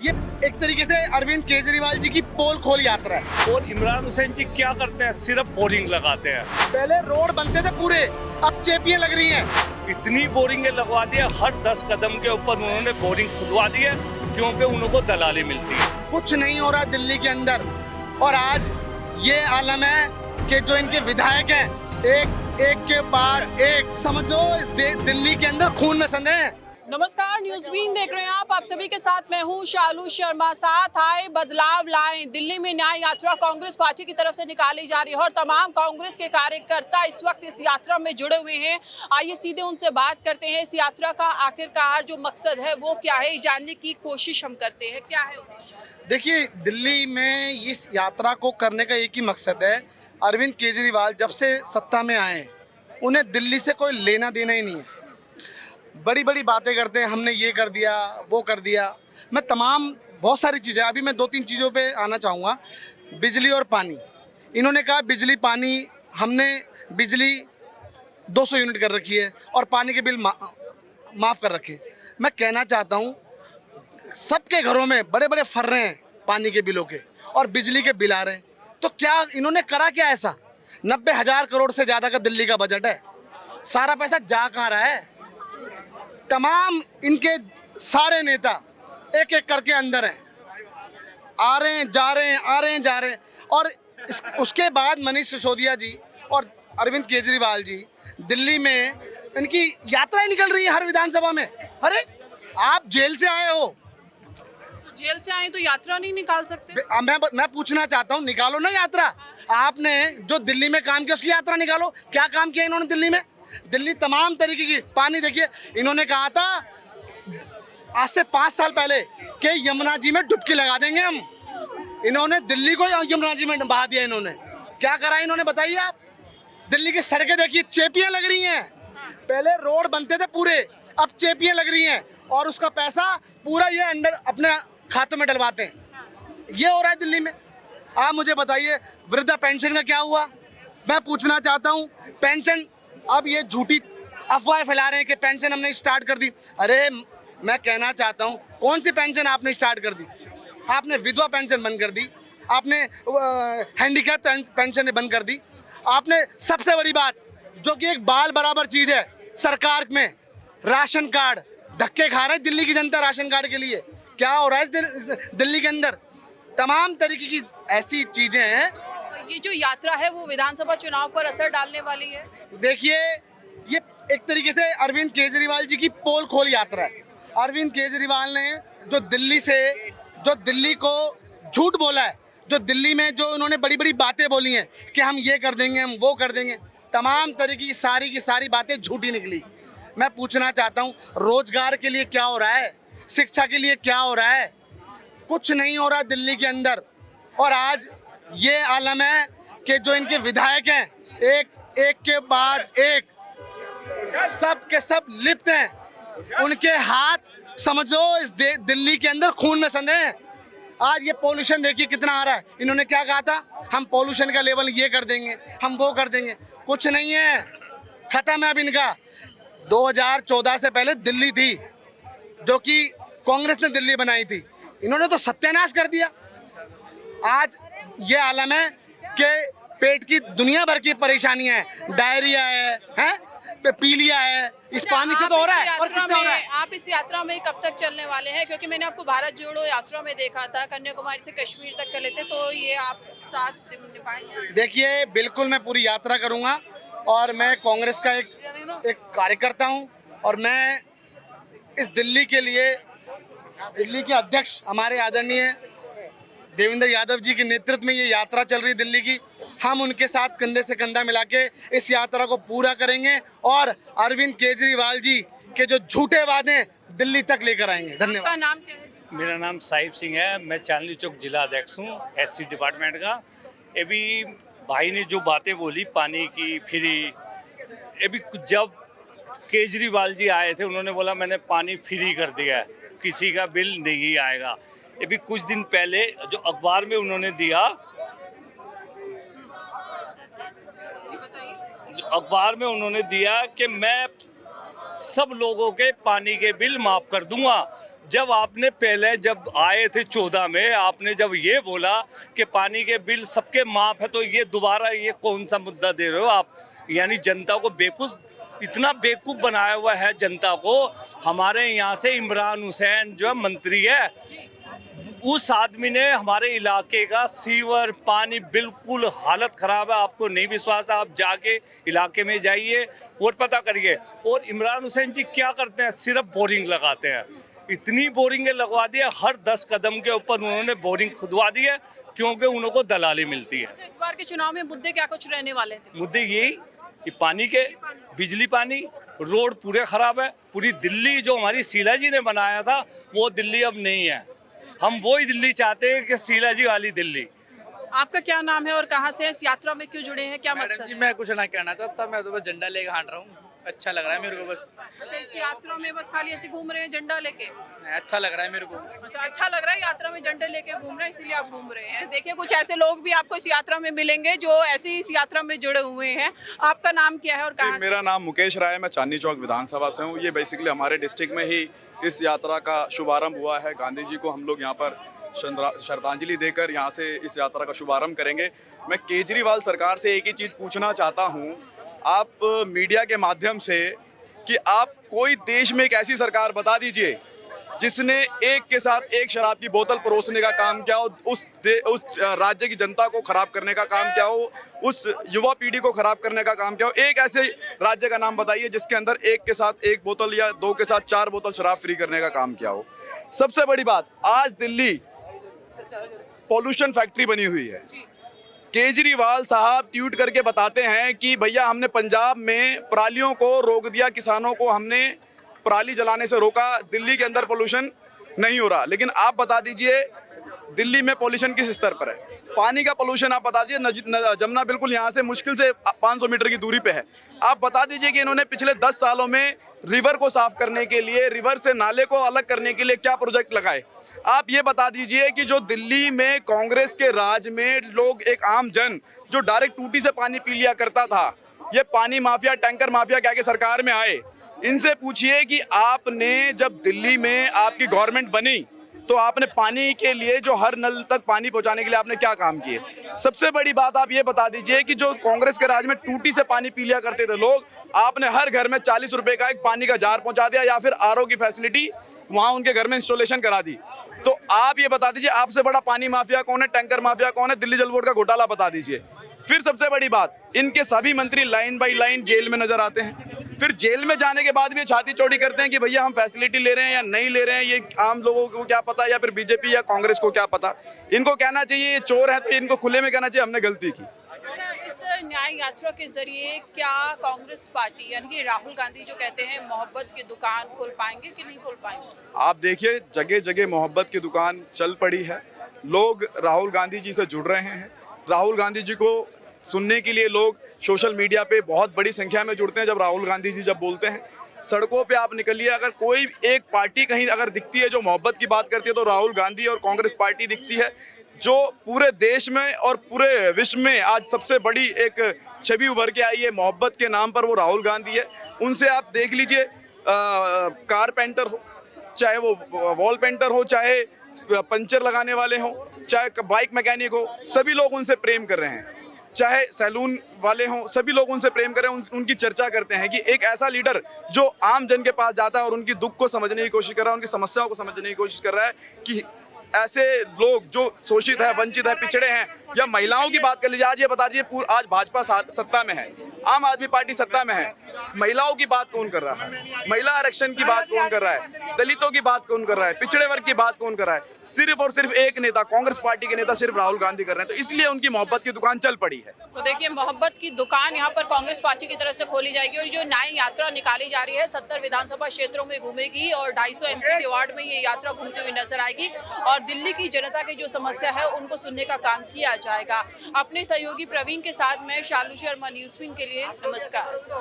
ये एक तरीके से अरविंद केजरीवाल जी की पोल खोल यात्रा है। और इमरान हुसैन जी क्या करते हैं, सिर्फ बोरिंग लगाते हैं। पहले रोड बनते थे पूरे, अब चेपियां लग रही हैं। इतनी बोरिंग लगवा दी है, हर 10 कदम के ऊपर उन्होंने बोरिंग खुदवा दी है, क्योंकि उनको दलाली मिलती है। कुछ नहीं हो रहा दिल्ली के अंदर, और आज ये आलम है कि जो इनके विधायक हैं एक के बाद एक, समझ लो इस दिल्ली के अंदर खून में संधे हैं। नमस्कार, न्यूज़ बीन देख रहे हैं आप सभी के साथ मैं हूं शालू शर्मा। साथ आए बदलाव लाएं, दिल्ली में न्याय यात्रा कांग्रेस पार्टी की तरफ से निकाली जा रही है और तमाम कांग्रेस के कार्यकर्ता इस वक्त इस यात्रा में जुड़े हुए हैं। आइए सीधे उनसे बात करते हैं। इस यात्रा का आखिरकार जो मकसद है वो क्या है, जानने की कोशिश हम करते हैं। क्या है उद्देश्य? देखिए, दिल्ली में इस यात्रा को करने का एक ही मकसद है। अरविंद केजरीवाल जब से सत्ता में आए उन्हें दिल्ली से कोई लेना देना ही नहीं है। बड़ी बड़ी बातें करते हैं, हमने ये कर दिया वो कर दिया। मैं बहुत सारी चीज़ें, अभी मैं 2-3 चीज़ों पे आना चाहूँगा। बिजली और पानी, इन्होंने कहा बिजली पानी, हमने बिजली 200 यूनिट कर रखी है और पानी के बिल माफ़ कर रखे। मैं कहना चाहता हूँ सबके घरों में बड़े बड़े फर रहे हैं पानी के बिलों के और बिजली के बिल आ रहे हैं। तो क्या इन्होंने करा क्या ऐसा? 90,000 करोड़ से ज़्यादा का दिल्ली का बजट है, सारा पैसा जा कहाँ रहा है? तमाम इनके सारे नेता एक एक करके अंदर हैं, आ रहे हैं जा रहे हैं, आ रहे हैं जा रहे हैं। और उसके बाद मनीष सिसोदिया जी और अरविंद केजरीवाल जी दिल्ली में इनकी यात्राएं निकल रही है हर विधानसभा में। अरे आप जेल से आए हो, जेल से आए तो यात्रा नहीं निकाल सकते? मैं पूछना चाहता हूँ, निकालो ना यात्रा। आपने जो दिल्ली में काम किया उसकी यात्रा निकालो। क्या काम किया इन्होंने दिल्ली में? दिल्ली तमाम तरीके की पानी, देखिए इन्होंने कहा था आज से 5 साल पहले कि यमुना जी में डुबकी लगा देंगे हम। इन्होंने दिल्ली को यमुना जी में बहा दिया। इन्होंने क्या करा इन्होंने, बताइए आप? दिल्ली की सड़कें देखिए, चेपियां लग रही हैं। पहले रोड बनते थे पूरे, अब चेपियां लग रही हैं और उसका पैसा पूरा ये अंदर अपने खातों में डलवाते हैं। ये हो रहा है दिल्ली में। आप मुझे बताइए वृद्धा पेंशन का क्या हुआ? मैं पूछना चाहता हूँ, पेंशन, अब ये झूठी अफवाहें फैला रहे हैं कि पेंशन हमने स्टार्ट कर दी। अरे मैं कहना चाहता हूँ, कौन सी पेंशन आपने स्टार्ट कर दी? आपने विधवा पेंशन बंद कर दी, आपने हैंडीकैप पेंशन बंद कर दी, आपने सबसे बड़ी बात जो कि एक बाल बराबर चीज़ है सरकार में, राशन कार्ड, धक्के खा रहे हैं दिल्ली की जनता राशन कार्ड के लिए। क्या हो रहा है दिल्ली के अंदर? तमाम तरीके की ऐसी चीज़ें हैं। ये जो यात्रा है वो विधानसभा चुनाव पर असर डालने वाली है? देखिए, ये एक तरीके से अरविंद केजरीवाल जी की पोल खोल यात्रा है। अरविंद केजरीवाल ने जो दिल्ली को झूठ बोला है, जो दिल्ली में जो उन्होंने बड़ी बड़ी बातें बोली हैं कि हम ये कर देंगे, हम वो कर देंगे, तमाम तरीके की सारी बातें झूठी निकली। मैं पूछना चाहता हूँ, रोजगार के लिए क्या हो रहा है? शिक्षा के लिए क्या हो रहा है? कुछ नहीं हो रहा दिल्ली के अंदर, और आज ये आलम है कि जो इनके विधायक हैं एक के बाद एक, सब के सब लिप्त हैं। उनके हाथ, समझ लो इस दिल्ली के अंदर खून में संधे हैं। आज ये पोल्यूशन देखिए कितना आ रहा है। इन्होंने क्या कहा था, हम पोल्यूशन का लेवल ये कर देंगे, हम वो कर देंगे। कुछ नहीं है, खत्म है अब इनका। 2014 से पहले दिल्ली थी, जो कि कांग्रेस ने दिल्ली बनाई थी, इन्होंने तो सत्यानाश कर दिया। आज ये आलम है कि पेट की दुनिया भर की परेशानियां हैं, डायरिया है पीलिया है, इस पानी से तो हो रहा है। और किससे हो रहा है? आप इस यात्रा में कब तक चलने वाले हैं? क्योंकि मैंने आपको भारत जोड़ो यात्रा में देखा था, कन्याकुमारी से कश्मीर तक चले थे, तो ये आप साथ निभाएंगे? देखिए, बिल्कुल मैं पूरी यात्रा करूंगा और मैं कांग्रेस का एक कार्यकर्ता हूं और मैं इस दिल्ली के लिए, दिल्ली के अध्यक्ष हमारे आदरणीय देवेंद्र यादव जी के नेतृत्व में ये यात्रा चल रही है दिल्ली की। हम उनके साथ कंधे से कंधा मिला के इस यात्रा को पूरा करेंगे और अरविंद केजरीवाल जी के जो झूठे वादे दिल्ली तक लेकर आएंगे। धन्यवाद। आपका नाम क्या है? मेरा नाम साहिब सिंह है, मैं चांदनी चौक जिला अध्यक्ष हूँ SC डिपार्टमेंट का। अभी भाई ने जो बातें बोली पानी की फ्री, अभी जब केजरीवाल जी आए थे उन्होंने बोला मैंने पानी फ्री कर दिया है, किसी का बिल नहीं आएगा। अभी कुछ दिन पहले जो अखबार में उन्होंने दिया, अखबार में उन्होंने दिया कि मैं सब लोगों के पानी के बिल माफ कर दूंगा, जब आपने पहले जब आए थे 14 में, आपने जब ये बोला कि पानी के बिल सबके माफ है, तो ये दोबारा ये कौन सा मुद्दा दे रहे हो आप? यानी जनता को बेवकूफ, इतना बेवकूफ बनाया हुआ है जनता को। हमारे यहाँ से इमरान हुसैन जो है मंत्री है, उस आदमी ने हमारे इलाके का सीवर पानी बिल्कुल हालत ख़राब है। आपको नहीं विश्वास है, आप जाके इलाके में जाइए और पता करिए। और इमरान हुसैन जी क्या करते हैं? सिर्फ बोरिंग लगाते हैं। इतनी बोरिंगें लगवा दी है, हर 10 कदम के ऊपर उन्होंने बोरिंग खुदवा दी है, क्योंकि उनको दलाली मिलती है। अच्छा, इस बार के चुनाव में मुद्दे क्या कुछ रहने वाले थे? मुद्दे यही कि पानी के, बिजली पानी, रोड पूरे ख़राब है। पूरी दिल्ली जो हमारी शीला जी ने बनाया था, वो दिल्ली अब नहीं है। हम वही दिल्ली चाहते हैं कि शीला जी वाली दिल्ली। आपका क्या नाम है और कहाँ से इस यात्रा में क्यों जुड़े हैं, क्या मैडम मकसद जी, है? मैं कुछ ना कहना चाहता, मैं तो बस झंडा लेके हांट रहा हूँ। अच्छा लग रहा है मेरे को बस। अच्छा, इस यात्रा में बस खाली ऐसे घूम रहे हैं झंडा लेके? अच्छा लग रहा है मेरे को। अच्छा, अच्छा लग रहा है, यात्रा में झंडे लेके घूम रहे हैं इसीलिए आप घूम रहे हैं। देखिए, कुछ ऐसे लोग भी आपको इस यात्रा में मिलेंगे जो ऐसे इस यात्रा में जुड़े हुए हैं। आपका नाम क्या है और कहाँ से? मेरा नाम मुकेश राय है, मैं चांदनी चौक विधानसभा से हूँ। ये बेसिकली हमारे डिस्ट्रिक्ट में ही इस यात्रा का शुभारंभ हुआ है। गांधी जी को हम लोग यहाँ पर श्रद्धांजलि देकर यहाँ से इस यात्रा का शुभारंभ करेंगे। मैं केजरीवाल सरकार से एक ही चीज़ पूछना चाहता हूँ, आप मीडिया के माध्यम से, कि आप कोई देश में एक ऐसी सरकार बता दीजिए जिसने एक के साथ एक शराब की बोतल परोसने का काम किया हो, उस राज्य की जनता को खराब करने का काम किया हो, उस युवा पीढ़ी को खराब करने का काम किया हो। एक ऐसे राज्य का नाम बताइए जिसके अंदर एक के साथ एक बोतल या दो के साथ 4 बोतल शराब फ्री करने का काम किया हो। सबसे बड़ी बात, आज दिल्ली पॉल्यूशन फैक्ट्री बनी हुई है। केजरीवाल साहब ट्वीट करके बताते हैं कि भैया हमने पंजाब में परालियों को रोक दिया, किसानों को हमने पराली जलाने से रोका, दिल्ली के अंदर पोल्यूशन नहीं हो रहा। लेकिन आप बता दीजिए दिल्ली में पोल्यूशन किस स्तर पर है? पानी का पोल्यूशन आप बता दीजिए। जमुना बिल्कुल यहाँ से मुश्किल से 500 मीटर की दूरी पे है। आप बता दीजिए कि इन्होंने पिछले 10 सालों में रिवर को साफ करने के लिए, रिवर से नाले को अलग करने के लिए क्या प्रोजेक्ट लगाए। आप ये बता दीजिए कि जो दिल्ली में कांग्रेस के राज में लोग, एक आम जन जो डायरेक्ट टूटी से पानी पी लिया करता था, ये पानी माफिया, टैंकर माफिया क्या के सरकार में आए, इनसे पूछिए कि आपने जब दिल्ली में आपकी गवर्नमेंट बनी तो आपने पानी के लिए, जो हर नल तक पानी पहुंचाने के लिए आपने क्या काम किए। सबसे बड़ी बात आप ये बता दीजिए कि जो कांग्रेस के राज में टूटी से पानी पी लिया करते थे लोग, आपने हर घर में 40 रुपए का एक पानी का जार पहुंचा दिया, या फिर आरओ की फैसिलिटी वहां उनके घर में इंस्टॉलेशन करा दी। तो आप ये बता दीजिए आपसे बड़ा पानी माफिया कौन है, टैंकर माफिया कौन है, दिल्ली जल बोर्ड का घोटाला बता दीजिए। फिर सबसे बड़ी बात, इनके सभी मंत्री लाइन बाई लाइन जेल में नजर आते हैं। फिर जेल में जाने के बाद भी ये छाती चौड़ी करते हैं कि भैया हम फैसिलिटी ले रहे हैं या नहीं ले रहे हैं, ये आम लोगों को क्या पता, या फिर बीजेपी या कांग्रेस को क्या पता। इनको कहना चाहिए ये चोर है, तो इनको खुले में कहना चाहिए हमने गलती की। अच्छा, इस न्याय यात्रा के जरिए क्या कांग्रेस पार्टी यानी कि राहुल गांधी जो कहते हैं मोहब्बत की दुकान खोल पाएंगे कि नहीं खोल पाएंगे? आप देखिए जगह जगह मोहब्बत की दुकान चल पड़ी है। लोग राहुल गांधी जी से जुड़ रहे हैं। राहुल गांधी जी को सुनने के लिए लोग सोशल मीडिया पे बहुत बड़ी संख्या में जुड़ते हैं। जब राहुल गांधी जी जब बोलते हैं, सड़कों पे आप निकलिए, अगर कोई एक पार्टी कहीं अगर दिखती है जो मोहब्बत की बात करती है, तो राहुल गांधी और कांग्रेस पार्टी दिखती है, जो पूरे देश में और पूरे विश्व में आज सबसे बड़ी एक छवि उभर के आई है मोहब्बत के नाम पर, वो राहुल गांधी है। उनसे आप देख लीजिए, कारपेंटर हो, चाहे वो वॉल पेंटर हो, चाहे पंचर लगाने वाले हों, चाहे बाइक मैकेनिक हो, सभी लोग उनसे प्रेम कर रहे हैं। चाहे सैलून वाले हों, सभी लोग उनसे प्रेम कर रहे हैं, उनकी चर्चा करते हैं कि एक ऐसा लीडर जो आम जन के पास जाता है और उनकी दुख को समझने की कोशिश कर रहा है, उनकी समस्याओं को समझने की कोशिश कर रहा है। कि ऐसे लोग जो शोषित है, वंचित है, पिछड़े हैं, या महिलाओं की बात कर लीजिए, आज ये बता दीजिए आज भाजपा सत्ता में है, आम आदमी पार्टी सत्ता में है, महिलाओं की बात कौन कर रहा है, महिला आरक्षण की बात कौन कर रहा है, दलितों की बात कौन कर रहा है, पिछड़े वर्ग की बात कौन कर रहा है? सिर्फ और सिर्फ एक नेता, कांग्रेस पार्टी के नेता सिर्फ राहुल गांधी कर रहे हैं। तो इसलिए उनकी मोहब्बत की दुकान चल पड़ी है। तो देखिए, मोहब्बत की दुकान यहाँ पर कांग्रेस पार्टी की तरफ से खोली जाएगी और जो न्याय यात्रा निकाली जा रही है 70 विधानसभा क्षेत्रों में घूमेगी और 250 एमसीडी वार्ड में ये यात्रा घूमती हुई नजर आएगी और दिल्ली की जनता की जो समस्या है उनको सुनने का काम किया जाएगा। अपने सहयोगी प्रवीण के साथ मैं शालू शर्मा, न्यूज़ विन के लिए नमस्कार।